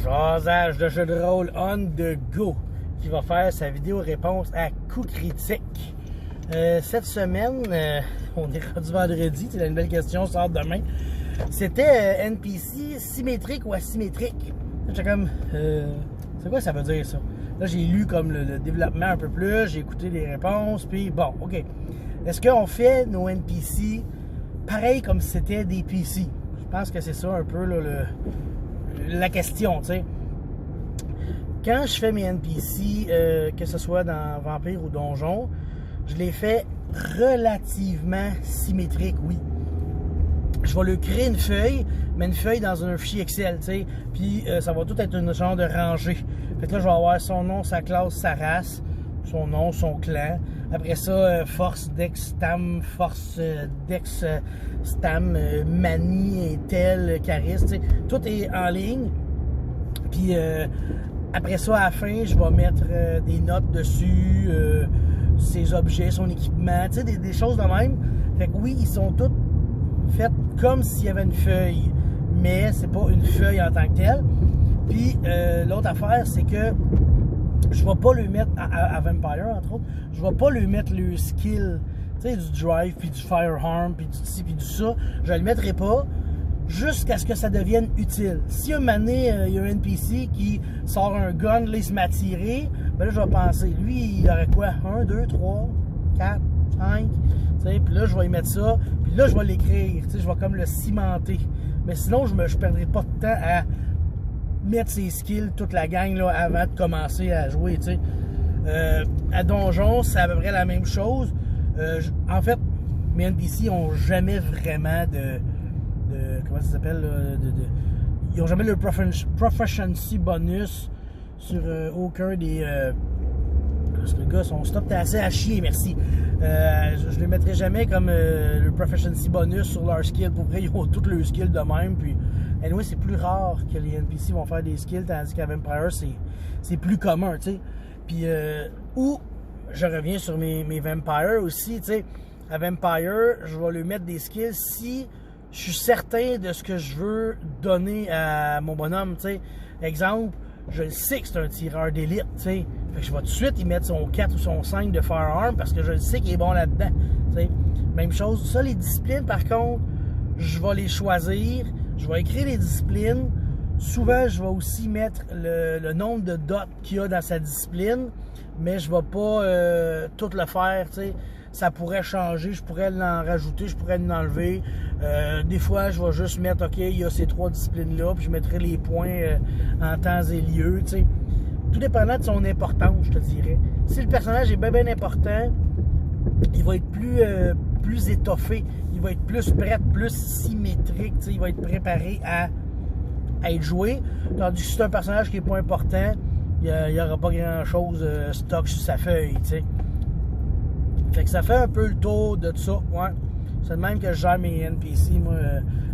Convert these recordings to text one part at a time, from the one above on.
Jasage de jeu de rôle on the go qui va faire sa vidéo réponse à coup critique. Cette semaine, on est rendu vendredi, la nouvelle question sort demain. C'était NPC symétrique ou asymétrique. J'étais comme, c'est quoi ça veut dire ça? Là, j'ai lu comme le développement un peu plus, j'ai écouté les réponses, puis bon, ok. Est-ce qu'on fait nos NPC pareil comme si c'était des PC? Je pense que c'est ça un peu là, la question, tu sais. Quand je fais mes NPC, que ce soit dans Vampire ou Donjon, je les fais relativement symétriques, oui. Je vais lui créer une feuille, mais une feuille dans un fichier Excel, tu sais, puis ça va tout être une genre de rangée. Fait que là, je vais avoir son nom, sa classe, sa race, son nom, son clan. Après ça, force, dex, stam, force, dex, stam, manie, intel, charisme, tu sais, tout est en ligne. Puis après ça, à la fin, je vais mettre des notes dessus, ses objets, son équipement, tu sais, des choses de même. Fait que oui, ils sont tous faits comme s'il y avait une feuille, mais c'est pas une feuille en tant que telle. Puis l'autre affaire, c'est que je vais pas lui mettre, à Vampire entre autres, je vais pas lui mettre le skill, tu sais, du drive, puis du firearm, puis du ci, puis du ça. Je le mettrai pas jusqu'à ce que ça devienne utile. Si un moment donné, il y a un NPC qui sort un gun, là, il se met à tirer, ben là, je vais penser, lui, il aurait quoi? 1, 2, 3, 4, 5, tu sais, puis là, je vais y mettre ça, puis là, je vais l'écrire, tu sais, je vais comme le cimenter. Mais sinon, je perdrai pas de temps à mettre ses skills, toute la gang, là, avant de commencer à jouer, tu sais. À Donjon, c'est à peu près la même chose. En fait, mes NPC ont jamais vraiment de comment ça s'appelle, ils n'ont jamais le proficiency bonus sur aucun des... parce que les gars sont stop, t'es assez à chier, merci. Je ne les mettrai jamais comme le proficiency bonus sur leur skill. Pour vrai, ils ont tous leurs skills de même. Puis, anyway, c'est plus rare que les NPC vont faire des skills, tandis qu'à Vampire, c'est plus commun, tu sais. Puis, ou, je reviens sur mes Vampires aussi, tu sais. À Vampire, je vais lui mettre des skills si je suis certain de ce que je veux donner à mon bonhomme, tu sais. Exemple, je le sais que c'est un tireur d'élite, tu sais. Fait que je vais tout de suite y mettre son 4 ou son 5 de firearm parce que je le sais qu'il est bon là-dedans, tu sais. Même chose, ça, les disciplines, par contre, je vais les choisir, je vais écrire les disciplines. Souvent, je vais aussi mettre le nombre de dots qu'il y a dans sa discipline, mais je vais pas tout le faire, tu sais. Ça pourrait changer, je pourrais l'en rajouter, je pourrais l'enlever. Des fois, je vais juste mettre, OK, il y a ces 3 disciplines-là, puis je mettrai les points en temps et lieu, tu sais. Tout dépendant de son importance, je te dirais. Si le personnage est bien important, il va être plus étoffé, il va être plus prêt, plus symétrique, tu sais, il va être préparé à être joué. Tandis que si c'est un personnage qui n'est pas important, il n'y aura pas grand-chose stock sur sa feuille, tu sais. Fait que ça fait un peu le tour de tout ça, ouais. C'est de même que je gère mes NPC, moi.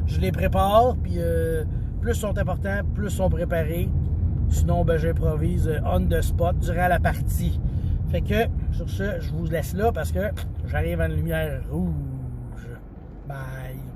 Je les prépare, puis plus ils sont importants, plus ils sont préparés. Sinon, ben, j'improvise on the spot durant la partie. Fait que, sur ce, je vous laisse là parce que j'arrive à une lumière rouge. Bye!